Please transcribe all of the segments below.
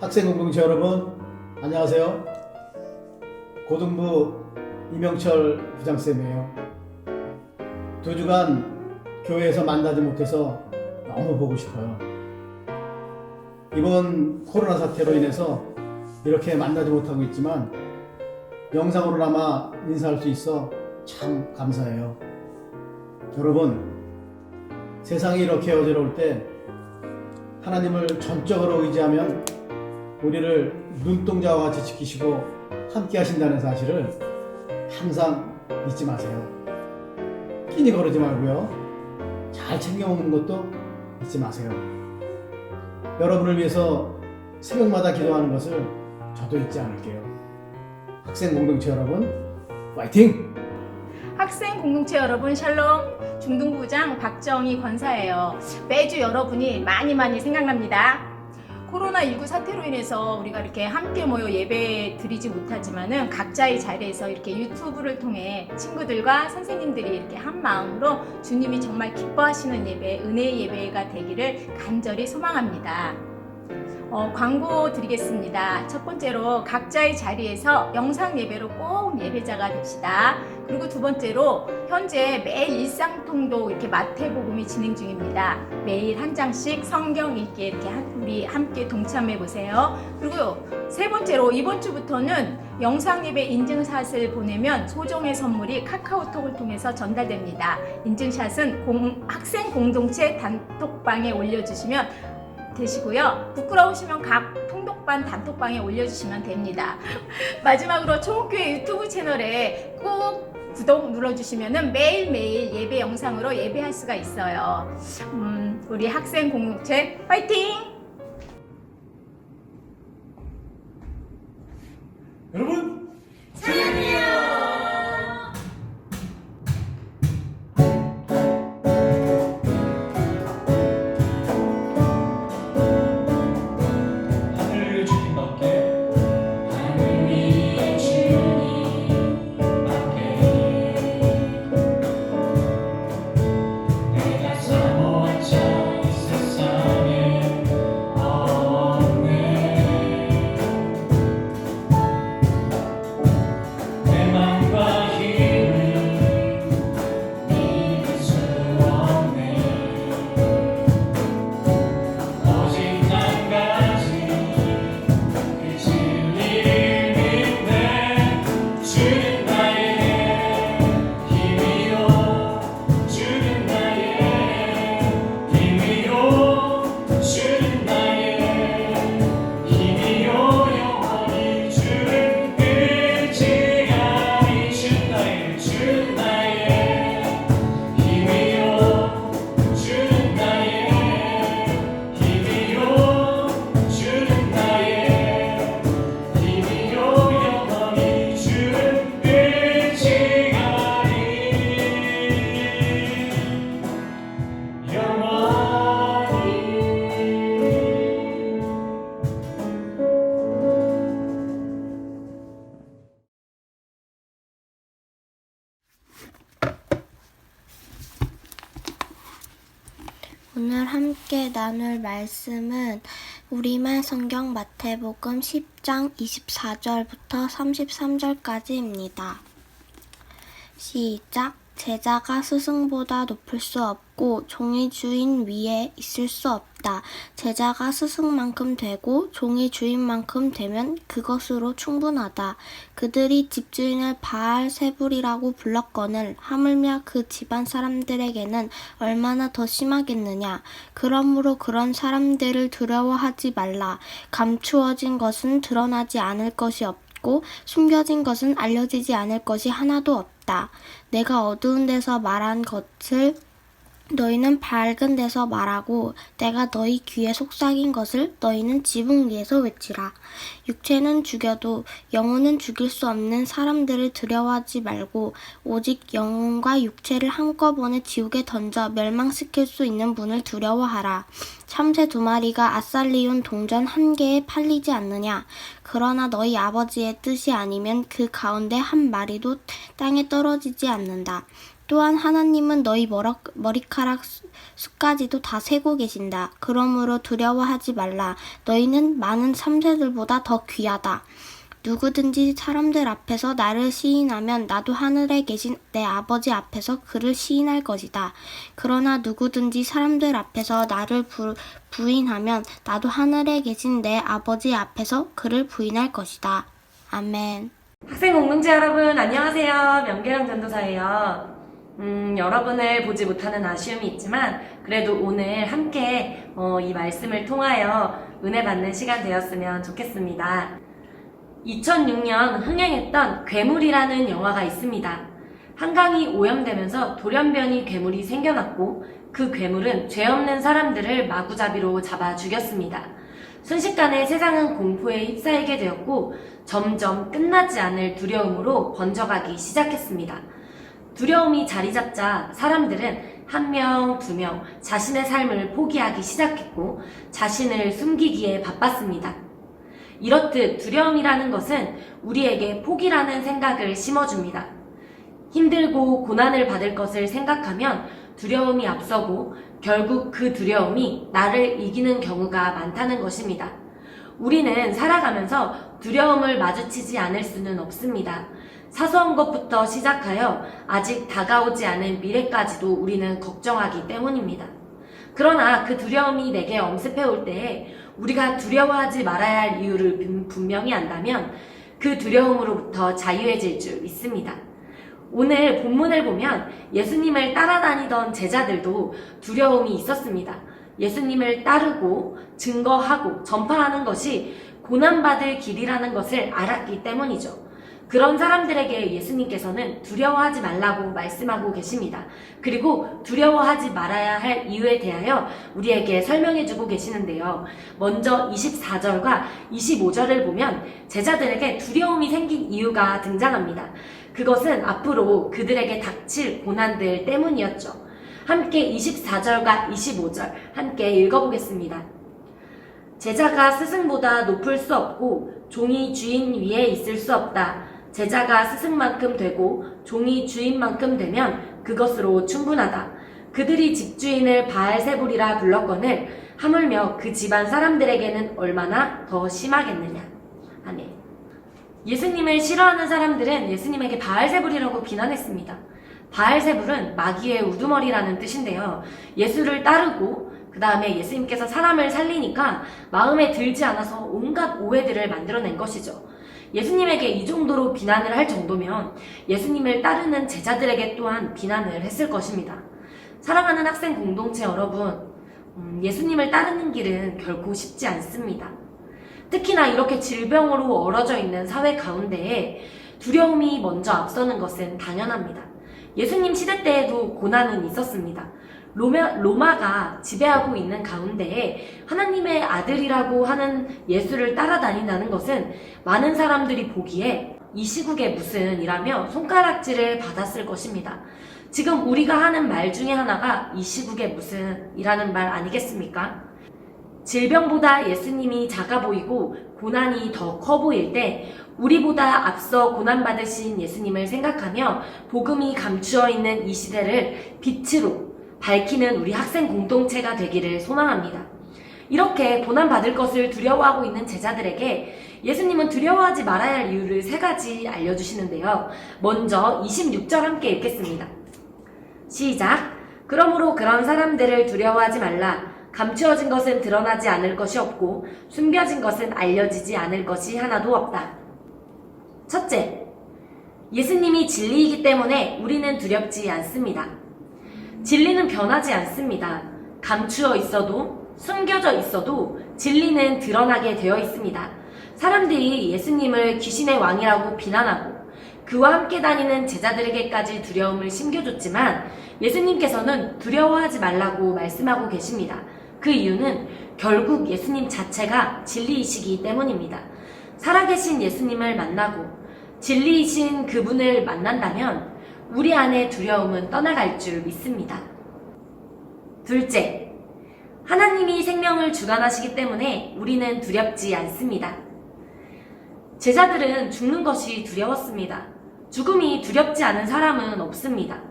학생 공동체 여러분, 안녕하세요. 고등부 이명철 부장쌤이에요. 2주간 교회에서 만나지 못해서 너무 보고 싶어요. 이번 코로나 사태로 인해서 이렇게 만나지 못하고 있지만 영상으로나마 인사할 수 있어 참 감사해요. 여러분, 세상이 이렇게 어지러울 때 하나님을 전적으로 의지하면 우리를 눈동자와 같이 지키시고 함께 하신다는 사실을 항상 잊지 마세요. 끼니 거르지 말고요. 잘 챙겨 먹는 것도 잊지 마세요. 여러분을 위해서 새벽마다 기도하는 것을 저도 잊지 않을게요. 학생 공동체 여러분, 파이팅! 학생 공동체 여러분 샬롬, 중등부장 박정희 권사예요. 매주 여러분이 많이 생각납니다. 코로나19 사태로 인해서 우리가 이렇게 함께 모여 예배 드리지 못하지만은 각자의 자리에서 이렇게 유튜브를 통해 친구들과 선생님들이 이렇게 한 마음으로 주님이 정말 기뻐하시는 예배, 은혜의 예배가 되기를 간절히 소망합니다. 광고 드리겠습니다. 첫 번째로 각자의 자리에서 영상 예배로 꼭 예배자가 됩시다. 그리고 두 번째로 현재 매일 일상통도 이렇게 마태복음이 진행 중입니다. 매일 한 장씩 성경 읽기에 이렇게 우리 함께 동참해 보세요. 그리고 세 번째로 이번 주부터는 영상 예배 인증샷을 보내면 소정의 선물이 카카오톡을 통해서 전달됩니다. 인증샷은 학생 공동체 단톡방에 올려주시면 되시고요. 부끄러우시면 각 통독반 단톡방에 올려주시면 됩니다. 마지막으로 총옥교회 유튜브 채널에 꼭 구독 눌러주시면 매일매일 예배 영상으로 예배할 수가 있어요. 우리 학생 공동체 파이팅! 여러분, 하늘 위의 주님밖에 내가 사모하자 이 세상에 없네. 내 맘과 힘을 믿을 수 없네. 오직 한 가지 그 진리를 믿네. 주는 나의 힘이요, 주는 나의 힘이요, 주는 나의 힘이요. 영원히 주를 의지하리. 주는 나의 힘이요, 주는 나의 힘이요, 주는 나의 힘이요. 영원히 주를 의지하리. 영원히. 오늘 함께 나눌 말씀은 우리말 성경 마태복음 10장 24절부터 33절까지입니다. 시작! 제자가 스승보다 높을 수 없고 종이 주인 위에 있을 수 없다. 제자가 스승만큼 되고 종이 주인만큼 되면 그것으로 충분하다. 그들이 집주인을 바알세불이라고 불렀거늘 하물며 그 집안 사람들에게는 얼마나 더 심하겠느냐. 그러므로 그런 사람들을 두려워하지 말라. 감추어진 것은 드러나지 않을 것이 없고 숨겨진 것은 알려지지 않을 것이 하나도 없다. 내가 어두운 데서 말한 것을 너희는 밝은 데서 말하고 내가 너희 귀에 속삭인 것을 너희는 지붕 위에서 외치라. 육체는 죽여도 영혼은 죽일 수 없는 사람들을 두려워하지 말고 오직 영혼과 육체를 한꺼번에 지옥에 던져 멸망시킬 수 있는 분을 두려워하라. 참새 2마리가 아살리온 동전 1개에 팔리지 않느냐. 그러나 너희 아버지의 뜻이 아니면 그 가운데 한 마리도 땅에 떨어지지 않는다. 또한 하나님은 너희 머리카락 숫까지도 다 세고 계신다. 그러므로 두려워하지 말라. 너희는 많은 참새들보다 더 귀하다. 누구든지 사람들 앞에서 나를 시인하면 나도 하늘에 계신 내 아버지 앞에서 그를 시인할 것이다. 그러나 누구든지 사람들 앞에서 나를 부인하면 나도 하늘에 계신 내 아버지 앞에서 그를 부인할 것이다. 아멘. 학생 공동체 여러분 안녕하세요. 명계랑 전도사예요. 여러분을 보지 못하는 아쉬움이 있지만 그래도 오늘 함께 이 말씀을 통하여 은혜 받는 시간 되었으면 좋겠습니다. 2006년 흥행했던 괴물이라는 영화가 있습니다. 한강이 오염되면서 돌연변이 괴물이 생겨났고 그 괴물은 죄 없는 사람들을 마구잡이로 잡아 죽였습니다. 순식간에 세상은 공포에 휩싸이게 되었고 점점 끝나지 않을 두려움으로 번져가기 시작했습니다. 두려움이 자리 잡자 사람들은 한 명, 두 명 자신의 삶을 포기하기 시작했고 자신을 숨기기에 바빴습니다. 이렇듯 두려움이라는 것은 우리에게 포기라는 생각을 심어줍니다. 힘들고 고난을 받을 것을 생각하면 두려움이 앞서고 결국 그 두려움이 나를 이기는 경우가 많다는 것입니다. 우리는 살아가면서 두려움을 마주치지 않을 수는 없습니다. 사소한 것부터 시작하여 아직 다가오지 않은 미래까지도 우리는 걱정하기 때문입니다. 그러나 그 두려움이 내게 엄습해 올 때에 우리가 두려워하지 말아야 할 이유를 분명히 안다면 그 두려움으로부터 자유해질 줄 믿습니다. 오늘 본문을 보면 예수님을 따라다니던 제자들도 두려움이 있었습니다. 예수님을 따르고 증거하고 전파하는 것이 고난받을 길이라는 것을 알았기 때문이죠. 그런 사람들에게 예수님께서는 두려워하지 말라고 말씀하고 계십니다. 그리고 두려워하지 말아야 할 이유에 대하여 우리에게 설명해주고 계시는데요. 먼저 24절과 25절을 보면 제자들에게 두려움이 생긴 이유가 등장합니다. 그것은 앞으로 그들에게 닥칠 고난들 때문이었죠. 함께 24절과 25절 함께 읽어보겠습니다. 제자가 스승보다 높을 수 없고 종이 주인 위에 있을 수 없다. 제자가 스승만큼 되고 종이 주인만큼 되면 그것으로 충분하다. 그들이 집주인을 바알세불이라 불렀거늘 하물며 그 집안 사람들에게는 얼마나 더 심하겠느냐. 아멘. 예수님을 싫어하는 사람들은 예수님에게 바알세불이라고 비난했습니다. 바알세불은 마귀의 우두머리라는 뜻인데요. 예수를 따르고 그 다음에 예수님께서 사람을 살리니까 마음에 들지 않아서 온갖 오해들을 만들어낸 것이죠. 예수님에게 이 정도로 비난을 할 정도면 예수님을 따르는 제자들에게 또한 비난을 했을 것입니다. 사랑하는 학생 공동체 여러분, 예수님을 따르는 길은 결코 쉽지 않습니다. 특히나 이렇게 질병으로 얼어져 있는 사회 가운데에 두려움이 먼저 앞서는 것은 당연합니다. 예수님 시대 때에도 고난은 있었습니다. 로마가 지배하고 있는 가운데에 하나님의 아들이라고 하는 예수를 따라다닌다는 것은 많은 사람들이 보기에 이 시국에 무슨 이라며 손가락질을 받았을 것입니다. 지금 우리가 하는 말 중에 하나가 이 시국에 무슨 이라는 말 아니겠습니까? 질병보다 예수님이 작아 보이고 고난이 더 커 보일 때 우리보다 앞서 고난받으신 예수님을 생각하며 복음이 감추어 있는 이 시대를 빛으로 밝히는 우리 학생 공동체가 되기를 소망합니다. 이렇게 고난받을 것을 두려워하고 있는 제자들에게 예수님은 두려워하지 말아야 할 이유를 3가지 알려주시는데요. 먼저 26절 함께 읽겠습니다. 시작! 그러므로 그런 사람들을 두려워하지 말라. 감추어진 것은 드러나지 않을 것이 없고 숨겨진 것은 알려지지 않을 것이 하나도 없다. 첫째, 예수님이 진리이기 때문에 우리는 두렵지 않습니다. 진리는 변하지 않습니다. 감추어 있어도 숨겨져 있어도 진리는 드러나게 되어 있습니다. 사람들이 예수님을 귀신의 왕이라고 비난하고 그와 함께 다니는 제자들에게까지 두려움을 심겨줬지만 예수님께서는 두려워하지 말라고 말씀하고 계십니다. 그 이유는 결국 예수님 자체가 진리이시기 때문입니다. 살아계신 예수님을 만나고 진리이신 그분을 만난다면 우리 안의 두려움은 떠나갈 줄 믿습니다. 둘째, 하나님이 생명을 주관하시기 때문에 우리는 두렵지 않습니다. 제자들은 죽는 것이 두려웠습니다. 죽음이 두렵지 않은 사람은 없습니다.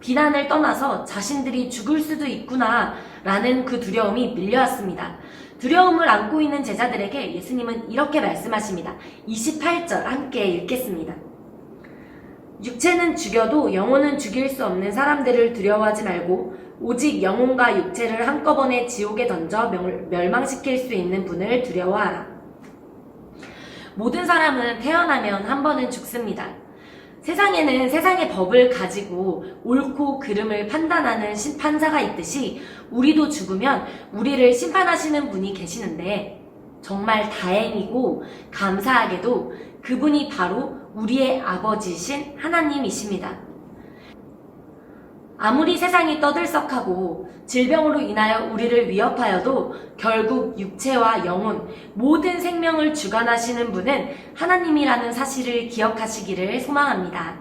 비난을 떠나서 자신들이 죽을 수도 있구나 라는 그 두려움이 밀려왔습니다. 두려움을 안고 있는 제자들에게 예수님은 이렇게 말씀하십니다. 28절 함께 읽겠습니다. 육체는 죽여도 영혼은 죽일 수 없는 사람들을 두려워하지 말고 오직 영혼과 육체를 한꺼번에 지옥에 던져 멸망시킬 수 있는 분을 두려워하라. 모든 사람은 태어나면 한 번은 죽습니다. 세상에는 세상의 법을 가지고 옳고 그름을 판단하는 판사가 있듯이 우리도 죽으면 우리를 심판하시는 분이 계시는데 정말 다행이고 감사하게도 그분이 바로 우리의 아버지신 하나님이십니다. 아무리 세상이 떠들썩하고 질병으로 인하여 우리를 위협하여도 결국 육체와 영혼, 모든 생명을 주관하시는 분은 하나님이라는 사실을 기억하시기를 소망합니다.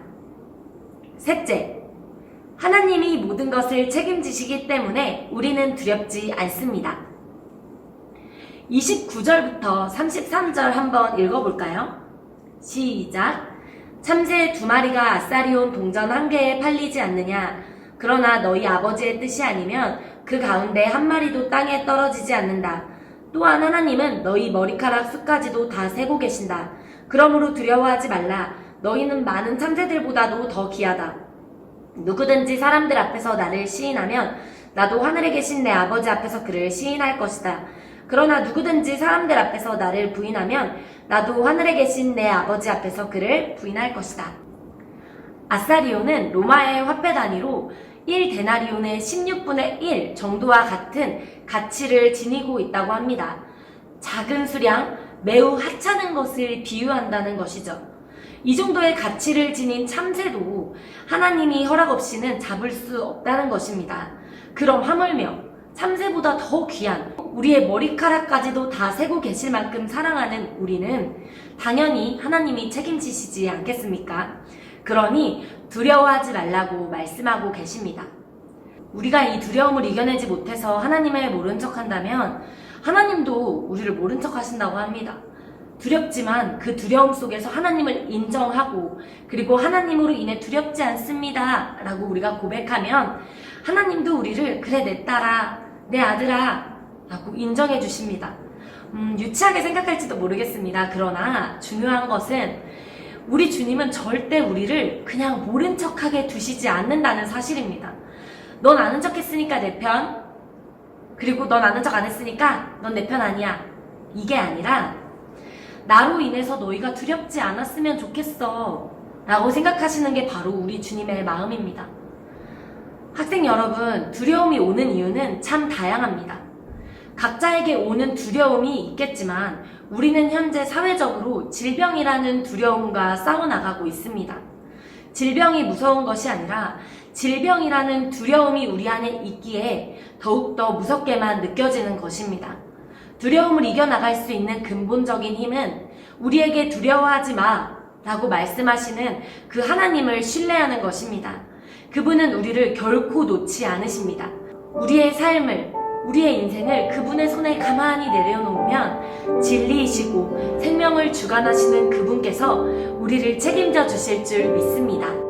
셋째, 하나님이 모든 것을 책임지시기 때문에 우리는 두렵지 않습니다. 29절부터 33절 한번 읽어볼까요? 시작! 참새 2마리가 아싸리 온 동전 1개에 팔리지 않느냐? 그러나 너희 아버지의 뜻이 아니면 그 가운데 1마리도 땅에 떨어지지 않는다. 또한 하나님은 너희 머리카락 숫까지도 다 세고 계신다. 그러므로 두려워하지 말라. 너희는 많은 참새들보다도 더 귀하다. 누구든지 사람들 앞에서 나를 시인하면 나도 하늘에 계신 내 아버지 앞에서 그를 시인할 것이다. 그러나 누구든지 사람들 앞에서 나를 부인하면 나도 하늘에 계신 내 아버지 앞에서 그를 부인할 것이다. 아사리오는 로마의 화폐 단위로 1데나리온의 16분의 1 정도와 같은 가치를 지니고 있다고 합니다. 작은 수량, 매우 하찮은 것을 비유한다는 것이죠. 이 정도의 가치를 지닌 참새도 하나님이 허락 없이는 잡을 수 없다는 것입니다. 그럼 하물며 참새보다 더 귀한 우리의 머리카락까지도 다 세고 계실 만큼 사랑하는 우리는 당연히 하나님이 책임지시지 않겠습니까? 그러니 두려워하지 말라고 말씀하고 계십니다. 우리가 이 두려움을 이겨내지 못해서 하나님을 모른 척한다면 하나님도 우리를 모른 척 하신다고 합니다. 두렵지만 그 두려움 속에서 하나님을 인정하고 그리고 하나님으로 인해 두렵지 않습니다 라고 우리가 고백하면 하나님도 우리를 그래 내 딸아 내 아들아 라고 인정해 주십니다. 유치하게 생각할지도 모르겠습니다. 그러나 중요한 것은 우리 주님은 절대 우리를 그냥 모른 척하게 두시지 않는다는 사실입니다. 넌 아는 척 했으니까 내 편, 그리고 넌 아는 척 안 했으니까 넌 내 편 아니야. 이게 아니라 나로 인해서 너희가 두렵지 않았으면 좋겠어 라고 생각하시는 게 바로 우리 주님의 마음입니다. 학생 여러분, 두려움이 오는 이유는 참 다양합니다. 각자에게 오는 두려움이 있겠지만 우리는 현재 사회적으로 질병이라는 두려움과 싸워나가고 있습니다. 질병이 무서운 것이 아니라 질병이라는 두려움이 우리 안에 있기에 더욱더 무섭게만 느껴지는 것입니다. 두려움을 이겨나갈 수 있는 근본적인 힘은 우리에게 두려워하지 마 라고 말씀하시는 그 하나님을 신뢰하는 것입니다. 그분은 우리를 결코 놓지 않으십니다. 우리의 삶을, 우리의 인생을 그분의 손에 가만히 내려놓으면 진리이시고 생명을 주관하시는 그분께서 우리를 책임져 주실 줄 믿습니다.